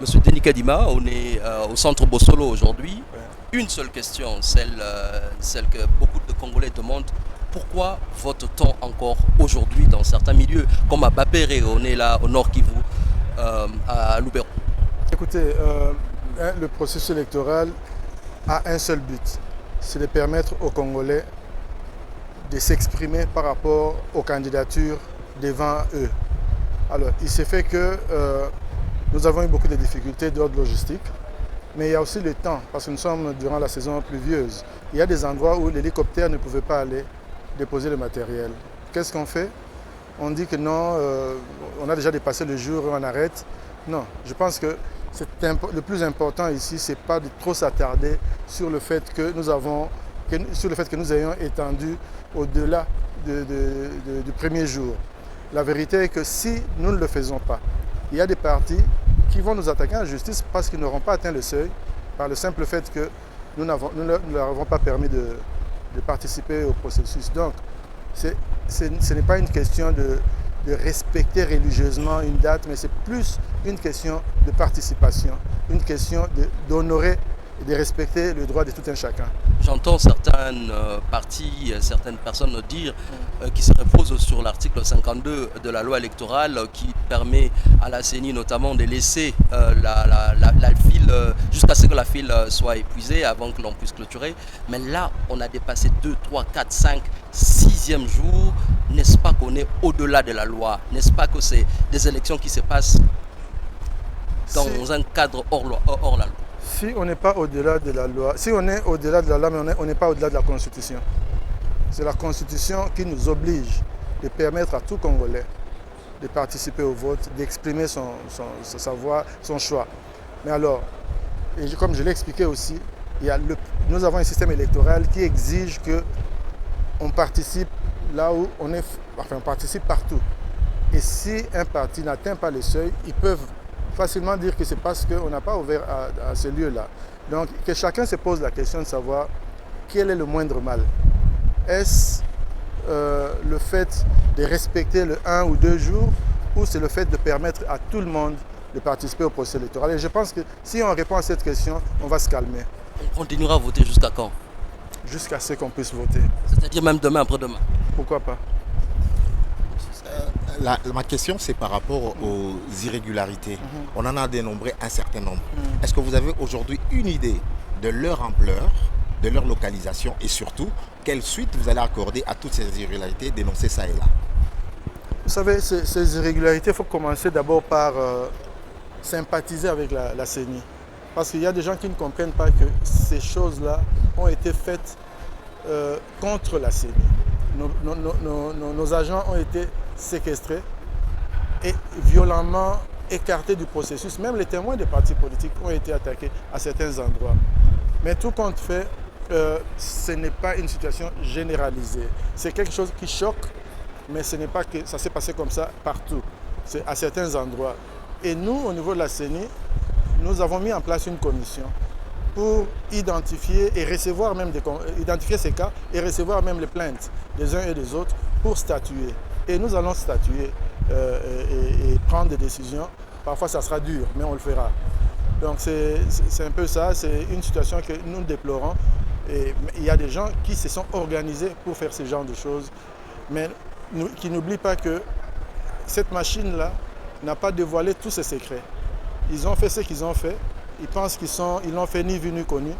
Monsieur Denis Kadima, on est au centre Bossolo aujourd'hui. Une seule question, celle que beaucoup de Congolais demandent. Pourquoi vote-t-on encore aujourd'hui dans certains milieux, comme à Bapere, on est là au nord Kivu, à Lubero? Écoutez, le processus électoral a un seul but, c'est de permettre aux Congolais de s'exprimer par rapport aux candidatures devant eux. Alors, il s'est fait que nous avons eu beaucoup de difficultés d'ordre logistique, mais il y a aussi le temps, parce que nous sommes durant la saison pluvieuse. Il y a des endroits où l'hélicoptère ne pouvait pas aller déposer le matériel. Qu'est-ce qu'on fait? On dit que non, on a déjà dépassé le jour, on arrête. Non, je pense que le plus important ici, c'est pas de trop s'attarder sur le fait que nous ayons étendu au-delà du premier jour. La vérité est que si nous ne le faisons pas, il y a des partis qui vont nous attaquer en justice parce qu'ils n'auront pas atteint le seuil par le simple fait que nous ne leur avons pas permis de participer au processus. Donc, ce n'est pas une question de respecter religieusement une date, mais c'est plus une question de participation, une question d'honorer et de respecter le droit de tout un chacun. J'entends certaines parties, certaines personnes dire qu'ils se reposent sur l'article 52 de la loi électorale qui permet à la CENI notamment de laisser la file jusqu'à ce que la file soit épuisée avant que l'on puisse clôturer. Mais là, on a dépassé 2, 3, 4, 5, 6e jour. N'est-ce pas qu'on est au-delà de la loi? N'est-ce pas que c'est des élections qui se passent dans un cadre hors la loi? Si on n'est pas au-delà de la loi, si on est au-delà de la loi, mais on n'est pas au-delà de la Constitution. C'est la Constitution qui nous oblige de permettre à tout Congolais de participer au vote, d'exprimer sa voix, son choix. Mais alors, et comme je l'ai expliqué aussi, nous avons un système électoral qui exige qu'on participe là où on participe partout. Et si un parti n'atteint pas le seuil, ils peuvent facilement dire que c'est parce qu'on n'a pas ouvert à ce lieu-là. Donc, que chacun se pose la question de savoir quel est le moindre mal. Est-ce le fait de respecter le 1 ou 2 jours ou c'est le fait de permettre à tout le monde de participer au processus électoral? Et je pense que si on répond à cette question, on va se calmer. On continuera à voter jusqu'à quand? Jusqu'à ce qu'on puisse voter. C'est-à-dire même demain, après-demain? Pourquoi pas? Ma question, c'est par rapport aux irrégularités. On en a dénombré un certain nombre. Est-ce que vous avez aujourd'hui une idée de leur ampleur, de leur localisation et surtout, quelle suite vous allez accorder à toutes ces irrégularités dénoncées ça et là? Vous savez, ces irrégularités, il faut commencer d'abord par sympathiser avec la CENI. Parce qu'il y a des gens qui ne comprennent pas que ces choses-là ont été faites contre la CENI. Nos agents ont été séquestrés et violemment écartés du processus. Même les témoins des partis politiques ont été attaqués à certains endroits. Mais tout compte fait, ce n'est pas une situation généralisée. C'est quelque chose qui choque, mais ce n'est pas que ça s'est passé comme ça partout. C'est à certains endroits. Et nous, au niveau de la CENI, nous avons mis en place une commission pour identifier et recevoir identifier ces cas et recevoir même les plaintes des uns et des autres pour statuer. Et nous allons statuer et prendre des décisions. Parfois, ça sera dur, mais on le fera. Donc, c'est un peu ça. C'est une situation que nous déplorons. Et il y a des gens qui se sont organisés pour faire ce genre de choses, mais qui n'oublient pas que cette machine-là n'a pas dévoilé tous ses secrets. Ils ont fait ce qu'ils ont fait. Ils pensent qu'ils n'ont fait ni vu ni connu.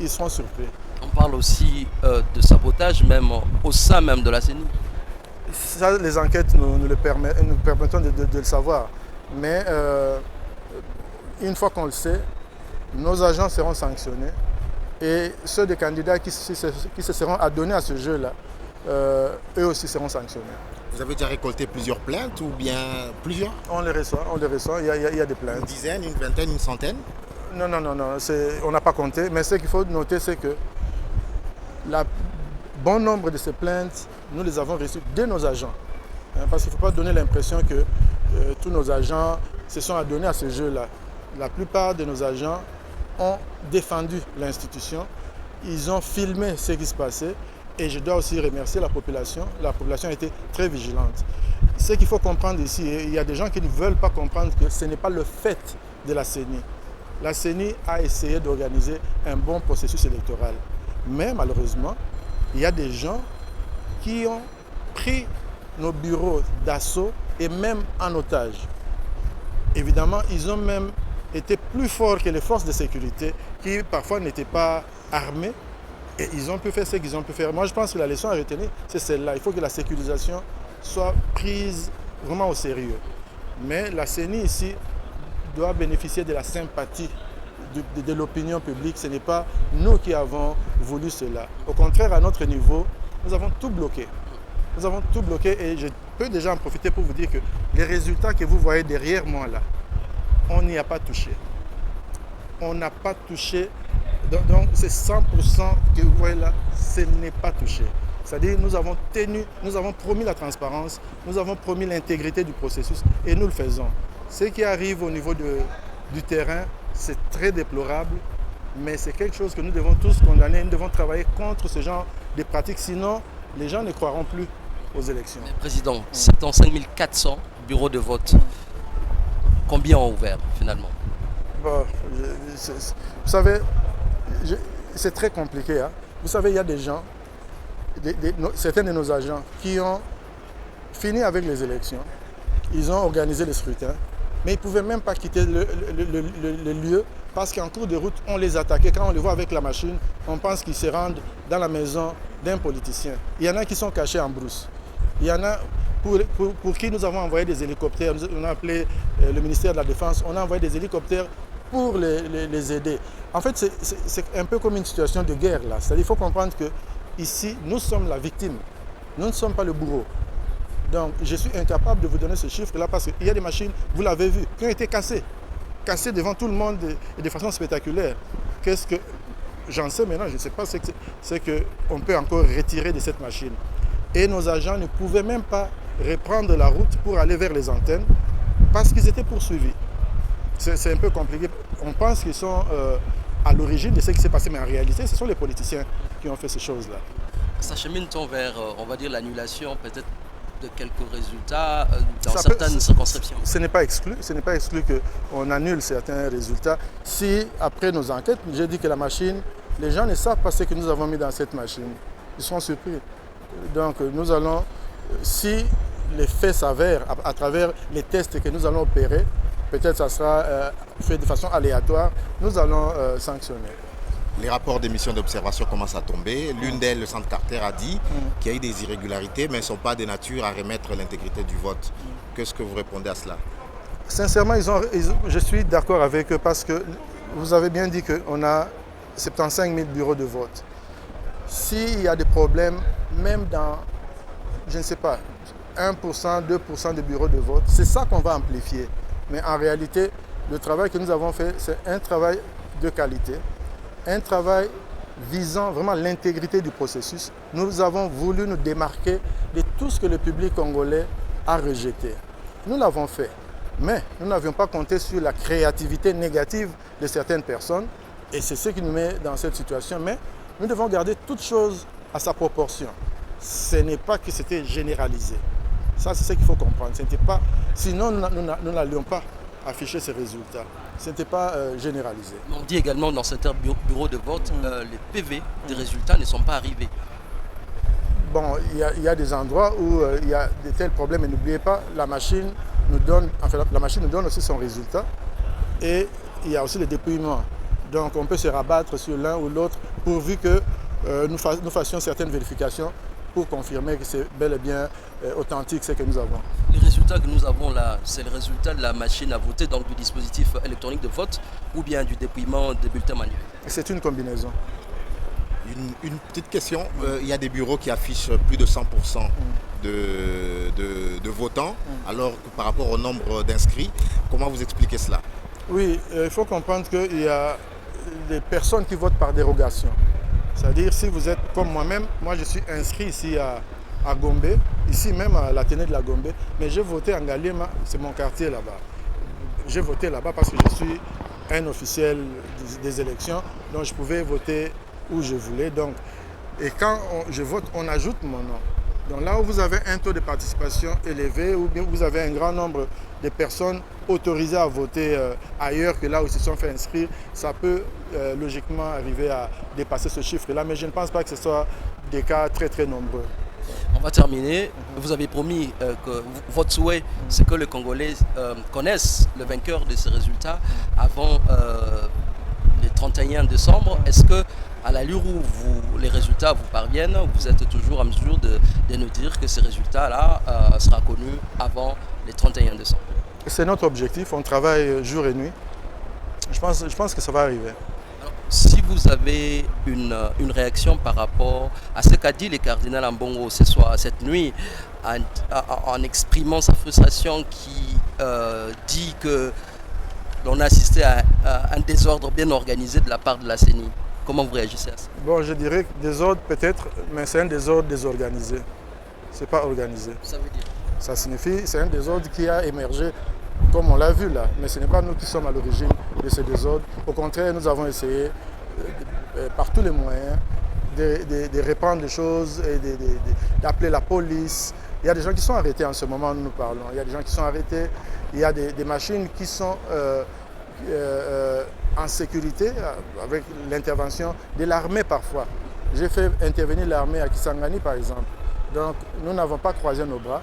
Ils seront surpris. On parle aussi de sabotage même au sein même de la CENI. Ça, les enquêtes nous permettent de le savoir. Mais une fois qu'on le sait, nos agents seront sanctionnés. Et ceux des candidats qui se seront adonnés à ce jeu-là, eux aussi seront sanctionnés. Vous avez déjà récolté plusieurs plaintes ou bien plusieurs? On les reçoit. Il y a des plaintes. Une dizaine, une vingtaine, une centaine? Non, on n'a pas compté. Mais ce qu'il faut noter, c'est que bon nombre de ces plaintes, nous les avons reçues de nos agents. Parce qu'il ne faut pas donner l'impression que tous nos agents se sont adonnés à ce jeu-là. La plupart de nos agents ont défendu l'institution. Ils ont filmé ce qui se passait. Et je dois aussi remercier la population. La population a été très vigilante. ce qu'il faut comprendre ici, il y a des gens qui ne veulent pas comprendre que ce n'est pas le fait de la CENI. La CENI a essayé d'organiser un bon processus électoral. Mais malheureusement, il y a des gens qui ont pris nos bureaux d'assaut et même en otage. Évidemment, ils ont même été plus forts que les forces de sécurité qui parfois n'étaient pas armées et ils ont pu faire ce qu'ils ont pu faire. Moi, je pense que la leçon à retenir, c'est celle-là. Il faut que la sécurisation soit prise vraiment au sérieux. Mais la CENI ici doit bénéficier de la sympathie de l'opinion publique. Ce n'est pas nous qui avons voulu cela. Au contraire, à notre niveau, nous avons tout bloqué. Nous avons tout bloqué et je peux déjà en profiter pour vous dire que les résultats que vous voyez derrière moi là, on n'y a pas touché. On n'a pas touché. Donc c'est 100% que vous voyez là, ce n'est pas touché. C'est-à-dire nous avons promis la transparence, nous avons promis l'intégrité du processus et nous le faisons. Ce qui arrive au niveau du terrain, c'est très déplorable, mais c'est quelque chose que nous devons tous condamner. Nous devons travailler contre ce genre de pratiques, sinon les gens ne croiront plus aux élections. Mais Président, c'est en 5400 bureaux de vote. Combien ont ouvert finalement? Bon, vous savez, c'est très compliqué. Hein. Vous savez, il y a des gens, certains de nos agents qui ont fini avec les élections. Ils ont organisé les scrutins, mais ils ne pouvaient même pas quitter le lieu parce qu'en cours de route, on les attaquait. Quand on les voit avec la machine, on pense qu'ils se rendent dans la maison d'un politicien. Il y en a qui sont cachés en brousse. Il y en a pour qui nous avons envoyé des hélicoptères. On a appelé le ministère de la Défense. On a envoyé des hélicoptères pour les aider. En fait, c'est un peu comme une situation de guerre là. C'est-à-dire qu'il faut comprendre que ici, nous sommes la victime. Nous ne sommes pas le bourreau. Donc, je suis incapable de vous donner ce chiffre-là parce qu'il y a des machines, vous l'avez vu, qui ont été cassées. Cassées devant tout le monde et de façon spectaculaire. Qu'est-ce que j'en sais maintenant? Je ne sais pas ce qu'on peut encore retirer de cette machine. Et nos agents ne pouvaient même pas reprendre la route pour aller vers les antennes parce qu'ils étaient poursuivis. C'est un peu compliqué. On pense qu'ils sont à l'origine de ce qui s'est passé, mais en réalité, ce sont les politiciens qui ont fait ces choses-là. S'achemine-t-on vers, on va dire, l'annulation peut-être de quelques résultats dans certaines circonscriptions? Ce n'est pas exclu. Ce n'est pas exclu qu'on annule certains résultats. Si, après nos enquêtes, j'ai dit que la machine, les gens ne savent pas ce que nous avons mis dans cette machine. Ils seront surpris. Donc, nous allons, si les faits s'avèrent à travers les tests que nous allons opérer, peut-être ça sera fait de façon aléatoire, nous allons sanctionner. Les rapports des missions d'observation commencent à tomber. L'une d'elles, le Centre Carter, a dit qu'il y a eu des irrégularités, mais elles ne sont pas de nature à remettre l'intégrité du vote. Qu'est-ce que vous répondez à cela? Sincèrement, je suis d'accord avec eux parce que vous avez bien dit qu'on a 75 000 bureaux de vote. S'il y a des problèmes, même dans, je ne sais pas, 1%, 2% de bureaux de vote, c'est ça qu'on va amplifier. Mais en réalité, le travail que nous avons fait, c'est un travail de qualité, un travail visant vraiment l'intégrité du processus. Nous avons voulu nous démarquer de tout ce que le public congolais a rejeté. Nous l'avons fait, mais nous n'avions pas compté sur la créativité négative de certaines personnes et c'est ce qui nous met dans cette situation. Mais nous devons garder toute chose à sa proportion. Ce n'est pas que c'était généralisé. Ça, c'est ce qu'il faut comprendre. Sinon, nous n'allions pas afficher ces résultats. Ce n'était pas généralisé. On dit également dans certains bureaux de vote, les PV des résultats ne sont pas arrivés. Bon, il y a des endroits où il y a de tels problèmes. Et n'oubliez pas, la machine nous donne aussi son résultat. Et il y a aussi le dépouillement. Donc, on peut se rabattre sur l'un ou l'autre pourvu que nous fassions certaines vérifications pour confirmer que c'est bel et bien authentique ce que nous avons. Les résultats que nous avons là, c'est le résultat de la machine à voter, donc du dispositif électronique de vote, ou bien du dépouillement des bulletins manuels? C'est une combinaison. Une petite question, il y a des bureaux qui affichent plus de 100% de votants, alors que par rapport au nombre d'inscrits, comment vous expliquez cela? Oui, il faut comprendre qu'il y a des personnes qui votent par dérogation. C'est-à-dire, si vous êtes comme moi-même, moi je suis inscrit ici à Gombe, ici même à l'Athénée de la Gombe, mais j'ai voté en Galema, c'est mon quartier là-bas. J'ai voté là-bas parce que je suis un officiel des élections, donc je pouvais voter où je voulais. Donc, et quand je vote, on ajoute mon nom. Donc là où vous avez un taux de participation élevé, ou bien vous avez un grand nombre de personnes autorisées à voter ailleurs que là où ils se sont fait inscrire, ça peut logiquement arriver à dépasser ce chiffre-là, mais je ne pense pas que ce soit des cas très très nombreux. On va terminer. Vous avez promis que votre souhait, c'est que les Congolais connaissent le vainqueur de ces résultats avant le 31 décembre. Est-ce que, à l'allure où les résultats vous parviennent, vous êtes toujours en mesure de nous dire que ces résultats-là seront connus avant le 31 décembre? C'est notre objectif, on travaille jour et nuit. Je pense que ça va arriver. Alors, si vous avez une réaction par rapport à ce qu'a dit le cardinal Ambongo ce soir, cette nuit, en exprimant sa frustration qui dit que l'on a assisté à un désordre bien organisé de la part de la CENI. Comment vous réagissez à ça? Bon, je dirais que désordre peut-être, mais c'est un désordre désorganisé. Ce n'est pas organisé. Ça veut dire? Ça signifie c'est un désordre qui a émergé, comme on l'a vu là. Mais ce n'est pas nous qui sommes à l'origine de ce désordre. Au contraire, nous avons essayé par tous les moyens de répandre les choses et d'appeler la police. Il y a des gens qui sont arrêtés en ce moment où nous parlons. Il y a des gens qui sont arrêtés. Il y a des machines qui sont en sécurité avec l'intervention de l'armée parfois. J'ai fait intervenir l'armée à Kisangani par exemple. Donc nous n'avons pas croisé nos bras.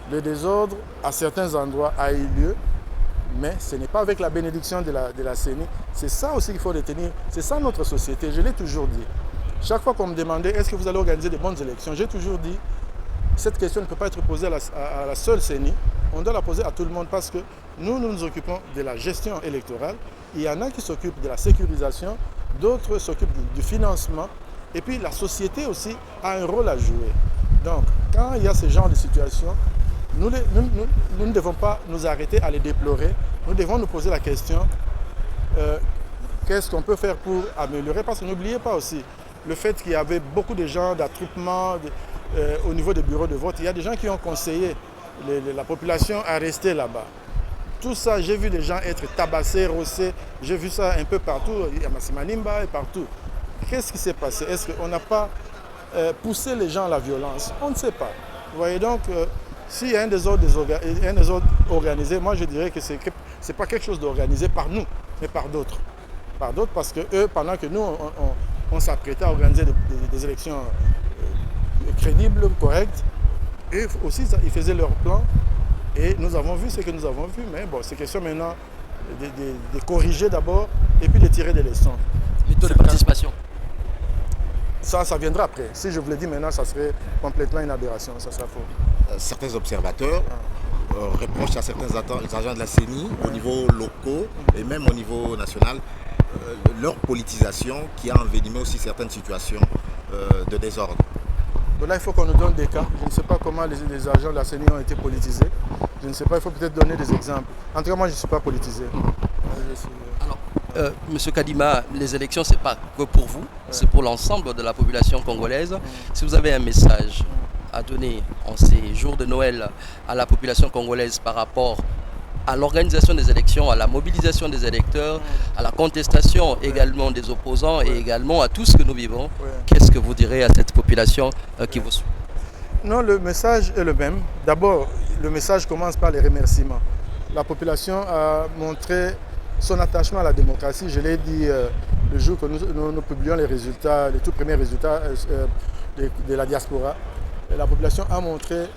Le désordre à certains endroits a eu lieu, mais ce n'est pas avec la bénédiction de la CENI. C'est ça aussi qu'il faut retenir. C'est ça notre société, je l'ai toujours dit. Chaque fois qu'on me demandait est-ce que vous allez organiser de bonnes élections, j'ai toujours dit cette question ne peut pas être posée à la seule CENI. On doit la poser à tout le monde parce que nous occupons de la gestion électorale. Il y en a qui s'occupent de la sécurisation, d'autres s'occupent du financement. Et puis la société aussi a un rôle à jouer. Donc quand il y a ce genre de situation, nous ne devons pas nous arrêter à les déplorer. Nous devons nous poser la question, qu'est-ce qu'on peut faire pour améliorer? Parce que n'oubliez pas aussi le fait qu'il y avait beaucoup de gens d'attroupement au niveau des bureaux de vote. Il y a des gens qui ont conseillé la population à rester là-bas. Tout ça, j'ai vu des gens être tabassés, rossés. J'ai vu ça un peu partout, à Massimanimba et partout. Qu'est-ce qui s'est passé? Est-ce qu'on n'a pas poussé les gens à la violence? On ne sait pas. Vous voyez donc, s'il y a un désordre organisé, moi je dirais que ce n'est pas quelque chose d'organisé par nous, mais par d'autres. Par d'autres parce que eux, pendant que nous, on s'apprêtait à organiser des élections crédibles, correctes, eux aussi, ils faisaient leur plan. Et nous avons vu ce que nous avons vu, mais bon, c'est question maintenant de corriger d'abord et puis de tirer des leçons. Le taux de participation? Ça viendra après. Si je vous l'ai dit maintenant, ça serait complètement une aberration, ça sera faux. Certains observateurs reprochent à certains agents de la CENI au niveau local et même au niveau national leur politisation qui a envenimé aussi certaines situations de désordre. Donc là, il faut qu'on nous donne des cas. Je ne sais pas comment les agents de la CENI ont été politisés. Je ne sais pas, il faut peut-être donner des exemples. En tout cas, moi, je ne suis pas politisé. Alors, Monsieur Kadima, les élections, ce n'est pas que pour vous, c'est pour l'ensemble de la population congolaise. Si vous avez un message à donner en ces jours de Noël à la population congolaise par rapport à l'organisation des élections, à la mobilisation des électeurs, à la contestation également des opposants et également à tout ce que nous vivons, qu'est-ce que vous direz à cette population qui vous suit? Non, le message est le même. D'abord, le message commence par les remerciements. La population a montré son attachement à la démocratie. Je l'ai dit le jour que nous publions les résultats, les tout premiers résultats de la diaspora. Et la population a montré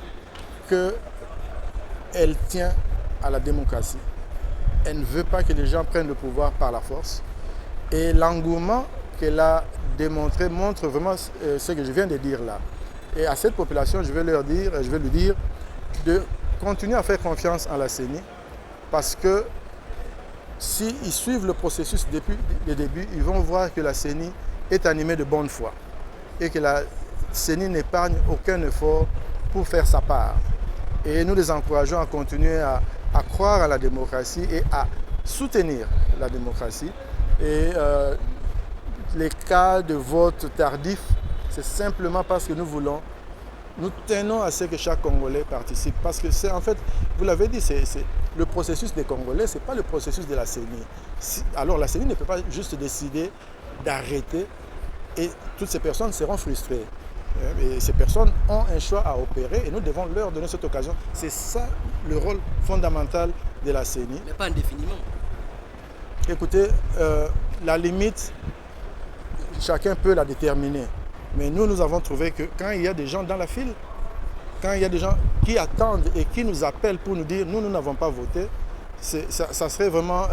qu'elle tient à la démocratie. Elle ne veut pas que les gens prennent le pouvoir par la force. Et l'engouement qu'elle a démontré montre vraiment ce que je viens de dire là. Et à cette population, je vais lui dire de continuer à faire confiance en la CENI parce que s'ils suivent le processus depuis le début, ils vont voir que la CENI est animée de bonne foi et que la CENI n'épargne aucun effort pour faire sa part. Et nous les encourageons à continuer à croire à la démocratie et à soutenir la démocratie. Et les cas de vote tardif, c'est simplement parce que nous tenons à ce que chaque Congolais participe. Parce que c'est en fait, vous l'avez dit, c'est le processus des Congolais, ce n'est pas le processus de la CENI. Alors la CENI ne peut pas juste décider d'arrêter et toutes ces personnes seront frustrées. Et ces personnes ont un choix à opérer et nous devons leur donner cette occasion. C'est ça le rôle fondamental de la CENI. Mais pas indéfiniment. Écoutez, la limite, chacun peut la déterminer. Mais nous avons trouvé que quand il y a des gens dans la file, quand il y a des gens qui attendent et qui nous appellent pour nous dire « nous n'avons pas voté », ça serait vraiment...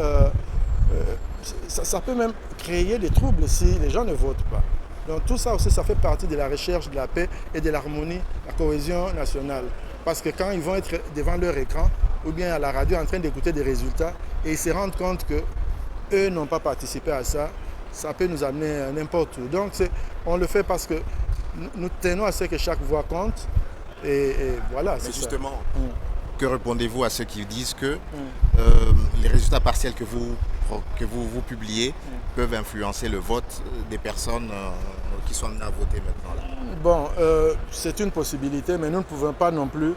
ça peut même créer des troubles si les gens ne votent pas. Donc tout ça aussi, ça fait partie de la recherche de la paix et de l'harmonie, la cohésion nationale. Parce que quand ils vont être devant leur écran ou bien à la radio en train d'écouter des résultats et ils se rendent compte qu'eux n'ont pas participé à ça, ça peut nous amener n'importe où. Donc on le fait parce que nous tenons à ce que chaque voix compte. Et voilà, mais justement, ça. Que répondez-vous à ceux qui disent que les résultats partiels que vous publiez peuvent influencer le vote des personnes qui sont amenées à voter maintenant là? Bon, c'est une possibilité, mais nous ne pouvons pas non plus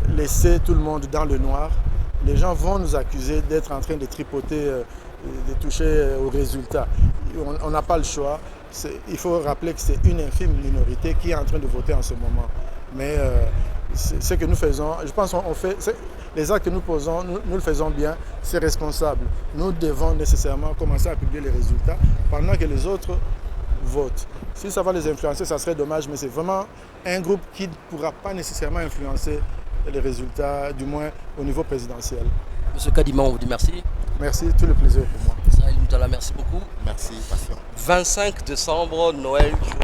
laisser tout le monde dans le noir. Les gens vont nous accuser d'être en train de tripoter, de toucher aux résultats. On n'a pas le choix. Il faut rappeler que c'est une infime minorité qui est en train de voter en ce moment. Mais ce que nous faisons, je pense qu'on fait, les actes que nous posons, nous le faisons bien, c'est responsable. Nous devons nécessairement commencer à publier les résultats pendant que les autres votent. Si ça va les influencer, ça serait dommage, mais c'est vraiment un groupe qui ne pourra pas nécessairement influencer les résultats, du moins au niveau présidentiel. Monsieur Kadima, on vous dit merci. Merci, tout le plaisir pour moi. Israël Moutala, merci beaucoup. Merci, patient. 25 décembre, Noël, jour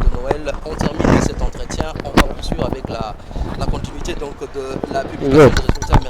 de Noël. On termine cet entretien. On va poursuivre avec la continuité donc, de la publication des résultats.